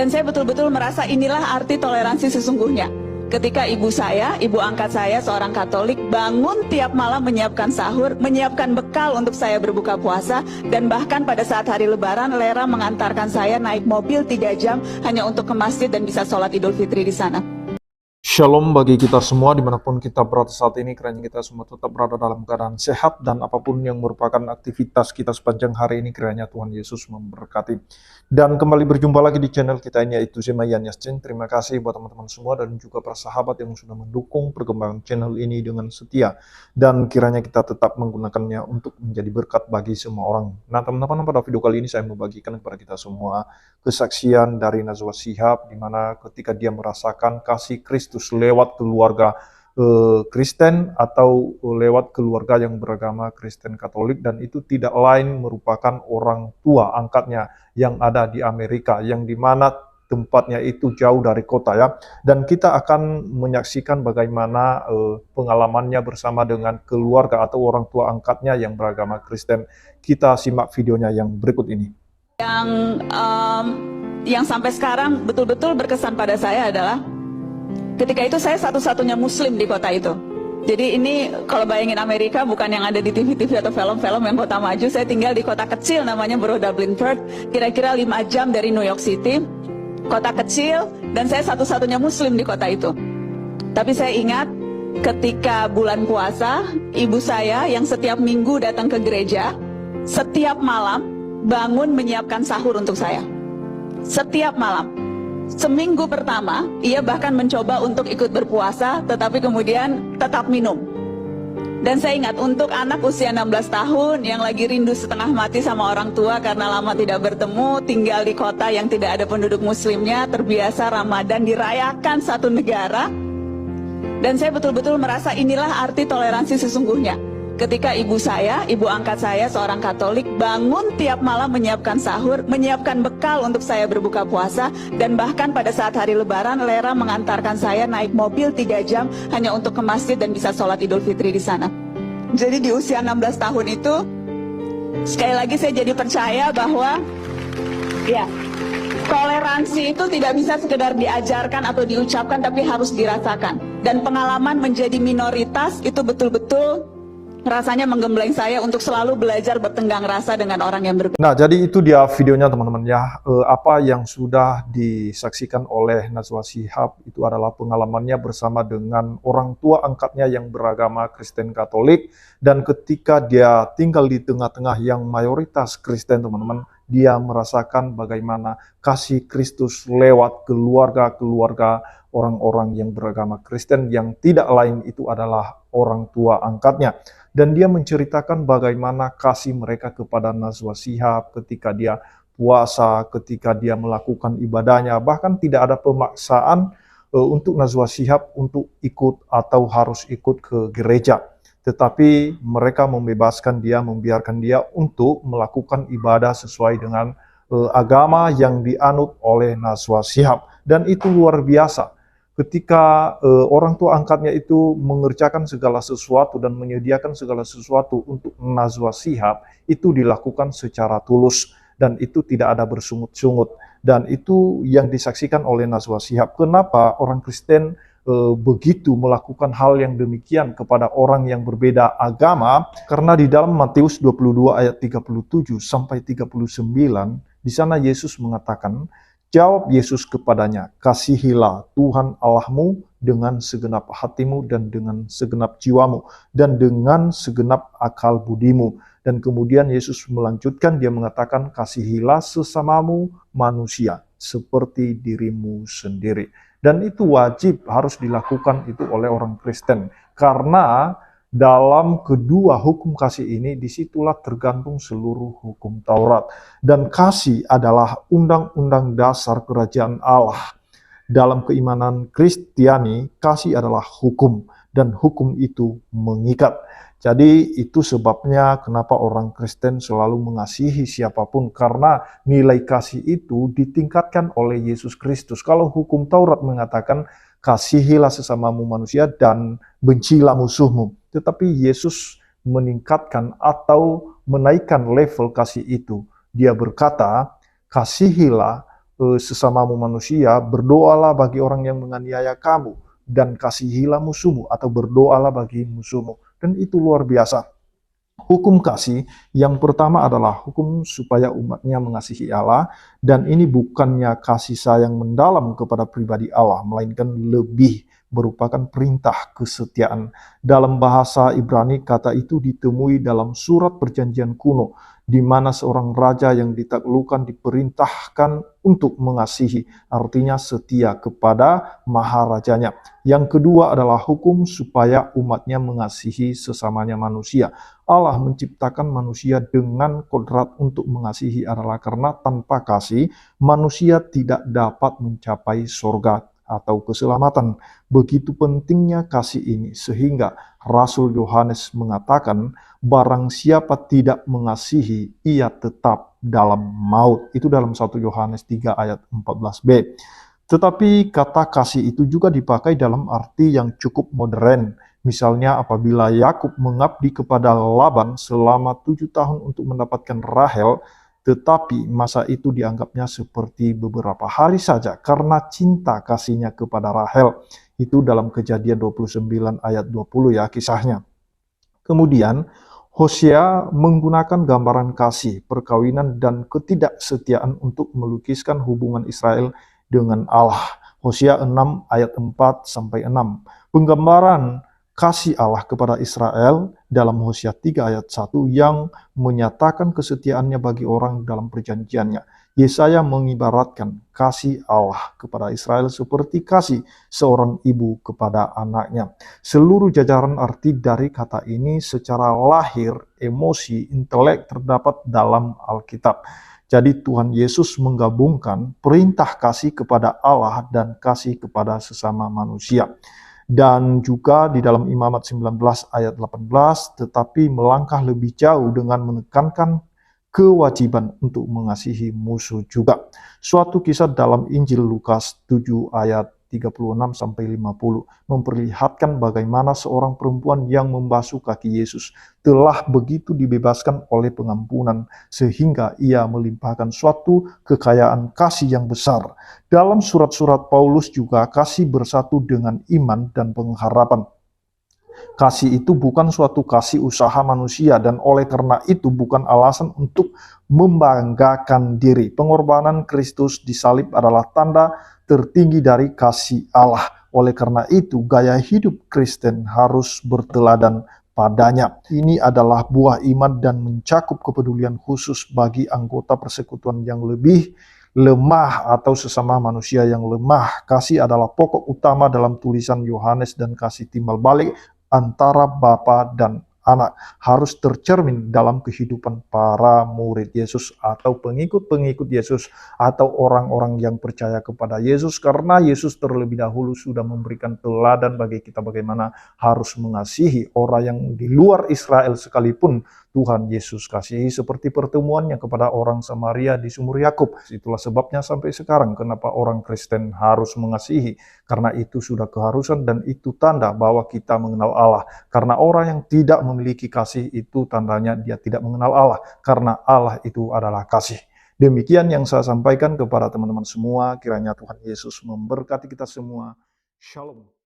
Dan saya betul-betul merasa inilah arti toleransi sesungguhnya. Ketika ibu angkat saya, seorang Katolik, bangun tiap malam menyiapkan sahur, menyiapkan bekal untuk saya berbuka puasa, dan bahkan pada saat hari Lebaran, Lera mengantarkan saya naik mobil 3 jam hanya untuk ke masjid dan bisa sholat Idul Fitri di sana. Shalom bagi kita semua dimanapun kita berada saat ini, kiranya kita semua tetap berada dalam keadaan sehat dan apapun yang merupakan aktivitas kita sepanjang hari ini, kiranya Tuhan Yesus memberkati. Dan kembali berjumpa lagi di channel kita ini, yaitu Zemayan Yasin. Terima kasih buat teman-teman semua dan juga para sahabat yang sudah mendukung perkembangan channel ini dengan setia. Dan kiranya kita tetap menggunakannya untuk menjadi berkat bagi semua orang. Nah teman-teman, pada video kali ini saya membagikan kepada kita semua kesaksian dari Najwa Shihab, di mana ketika dia merasakan kasih Kristus lewat keluarga Kristen atau lewat keluarga yang beragama Kristen Katolik, dan itu tidak lain merupakan orang tua angkatnya yang ada di Amerika, yang dimana tempatnya itu jauh dari kota ya. Dan kita akan menyaksikan bagaimana pengalamannya bersama dengan keluarga atau orang tua angkatnya yang beragama Kristen. Kita simak videonya yang berikut ini. Yang sampai sekarang betul-betul berkesan pada saya adalah ketika itu saya satu-satunya muslim di kota itu. Jadi ini kalau bayangin Amerika bukan yang ada di TV-TV atau film-film yang kota maju. Saya tinggal di kota kecil namanya Borough Dublin Perth, kira-kira 5 jam dari New York City. Kota kecil dan saya satu-satunya muslim di kota itu. Tapi saya ingat ketika bulan puasa, ibu saya yang setiap minggu datang ke gereja, setiap malam bangun menyiapkan sahur untuk saya. Setiap malam. Seminggu pertama, ia bahkan mencoba untuk ikut berpuasa, tetapi kemudian tetap minum. Dan saya ingat untuk anak usia 16 tahun yang lagi rindu setengah mati sama orang tua karena lama tidak bertemu, tinggal di kota yang tidak ada penduduk muslimnya, terbiasa Ramadan dirayakan satu negara. Dan saya betul-betul merasa inilah arti toleransi sesungguhnya. Ketika ibu angkat saya, seorang Katolik, bangun tiap malam menyiapkan sahur, menyiapkan bekal untuk saya berbuka puasa, dan bahkan pada saat hari Lebaran, Lera mengantarkan saya naik mobil 3 jam hanya untuk ke masjid dan bisa sholat Idul Fitri di sana. Jadi di usia 16 tahun itu, sekali lagi saya jadi percaya bahwa ya, toleransi itu tidak bisa sekedar diajarkan atau diucapkan, tapi harus dirasakan. Dan pengalaman menjadi minoritas itu betul-betul rasanya menggembleng saya untuk selalu belajar bertenggang rasa dengan orang yang berbeda. Nah, jadi itu dia videonya teman-teman ya. Apa yang sudah disaksikan oleh Najwa Shihab itu adalah pengalamannya bersama dengan orang tua angkatnya yang beragama Kristen Katolik. Dan ketika dia tinggal di tengah-tengah yang mayoritas Kristen teman-teman, dia merasakan bagaimana kasih Kristus lewat keluarga-keluarga orang-orang yang beragama Kristen, yang tidak lain itu adalah orang tua angkatnya. Dan dia menceritakan bagaimana kasih mereka kepada Najwa Shihab ketika dia puasa, ketika dia melakukan ibadahnya. Bahkan tidak ada pemaksaan untuk Najwa Shihab untuk ikut atau harus ikut ke gereja. Tetapi mereka membebaskan dia, membiarkan dia untuk melakukan ibadah sesuai dengan agama yang dianut oleh Najwa Shihab. Dan itu luar biasa. Ketika orang tua angkatnya itu mengerjakan segala sesuatu dan menyediakan segala sesuatu untuk Najwa Shihab, itu dilakukan secara tulus dan itu tidak ada bersungut-sungut. Dan itu yang disaksikan oleh Najwa Shihab. Kenapa orang Kristen begitu melakukan hal yang demikian kepada orang yang berbeda agama? Karena di dalam Matius 22 ayat 37 sampai 39, di sana Yesus mengatakan, jawab Yesus kepadanya, kasihilah Tuhan Allahmu dengan segenap hatimu dan dengan segenap jiwamu dan dengan segenap akal budimu. Dan kemudian Yesus melanjutkan, dia mengatakan, kasihilah sesamamu manusia seperti dirimu sendiri. Dan itu wajib harus dilakukan itu oleh orang Kristen. Karena dalam kedua hukum kasih ini, disitulah tergantung seluruh hukum Taurat. Dan kasih adalah undang-undang dasar kerajaan Allah. Dalam keimanan Kristiani, kasih adalah hukum. Dan hukum itu mengikat. Jadi itu sebabnya kenapa orang Kristen selalu mengasihi siapapun. Karena nilai kasih itu ditingkatkan oleh Yesus Kristus. Kalau hukum Taurat mengatakan, kasihilah sesamamu manusia dan bencilah musuhmu. Tetapi Yesus meningkatkan atau menaikkan level kasih itu. Dia berkata, kasihilah sesamamu manusia, berdoalah bagi orang yang menganiaya kamu, dan kasihilah musuhmu, atau berdoalah bagi musuhmu. Dan itu luar biasa. Hukum kasih yang pertama adalah hukum supaya umatnya mengasihi Allah, dan ini bukannya kasih sayang mendalam kepada pribadi Allah, melainkan lebih merupakan perintah kesetiaan. Dalam bahasa Ibrani, kata itu ditemui dalam surat perjanjian kuno, di mana seorang raja yang ditaklukkan diperintahkan untuk mengasihi, artinya setia kepada maharajanya. Yang kedua adalah hukum supaya umatnya mengasihi sesamanya manusia. Allah menciptakan manusia dengan kodrat untuk mengasihi adalah karena tanpa kasih, manusia tidak dapat mencapai surga atau keselamatan. Begitu pentingnya kasih ini, sehingga Rasul Yohanes mengatakan, barang siapa tidak mengasihi, ia tetap dalam maut. Itu dalam 1 Yohanes 3 ayat 14b. Tetapi kata kasih itu juga dipakai dalam arti yang cukup modern. Misalnya apabila Yakub mengabdi kepada Laban selama 7 tahun untuk mendapatkan Rahel, tetapi masa itu dianggapnya seperti beberapa hari saja karena cinta kasihnya kepada Rahel. Itu dalam Kejadian 29 ayat 20 ya kisahnya. Kemudian Hosea menggunakan gambaran kasih, perkawinan, dan ketidaksetiaan untuk melukiskan hubungan Israel dengan Allah. Hosea 6 ayat 4-6. Penggambaran kasih Allah kepada Israel dalam Hosea 3 ayat 1 yang menyatakan kesetiaannya bagi orang dalam perjanjiannya. Yesaya mengibaratkan kasih Allah kepada Israel seperti kasih seorang ibu kepada anaknya. Seluruh jajaran arti dari kata ini secara lahir, emosi, intelek terdapat dalam Alkitab. Jadi Tuhan Yesus menggabungkan perintah kasih kepada Allah dan kasih kepada sesama manusia. Dan juga di dalam Imamat 19 ayat 18, tetapi melangkah lebih jauh dengan menekankan kewajiban untuk mengasihi musuh juga. Suatu kisah dalam Injil Lukas 7 ayat 36-50 memperlihatkan bagaimana seorang perempuan yang membasuh kaki Yesus telah begitu dibebaskan oleh pengampunan sehingga ia melimpahkan suatu kekayaan kasih yang besar. Dalam surat-surat Paulus juga kasih bersatu dengan iman dan pengharapan. Kasih itu bukan suatu kasih usaha manusia dan oleh karena itu bukan alasan untuk membanggakan diri. Pengorbanan Kristus di salib adalah tanda tertinggi dari kasih Allah. Oleh karena itu gaya hidup Kristen harus berteladan padanya. Ini adalah buah iman dan mencakup kepedulian khusus bagi anggota persekutuan yang lebih lemah atau sesama manusia yang lemah. Kasih adalah pokok utama dalam tulisan Yohanes dan kasih timbal balik antara Bapa dan Anak harus tercermin dalam kehidupan para murid Yesus atau pengikut-pengikut Yesus atau orang-orang yang percaya kepada Yesus, karena Yesus terlebih dahulu sudah memberikan teladan bagi kita bagaimana harus mengasihi orang yang di luar Israel sekalipun Tuhan Yesus kasihi, seperti pertemuannya kepada orang Samaria di sumur Yakub. Itulah sebabnya sampai sekarang kenapa orang Kristen harus mengasihi, karena itu sudah keharusan dan itu tanda bahwa kita mengenal Allah. Karena orang yang tidak memiliki kasih itu tandanya dia tidak mengenal Allah, karena Allah itu adalah kasih. Demikian yang saya sampaikan kepada teman-teman semua. Kiranya Tuhan Yesus memberkati kita semua. Shalom.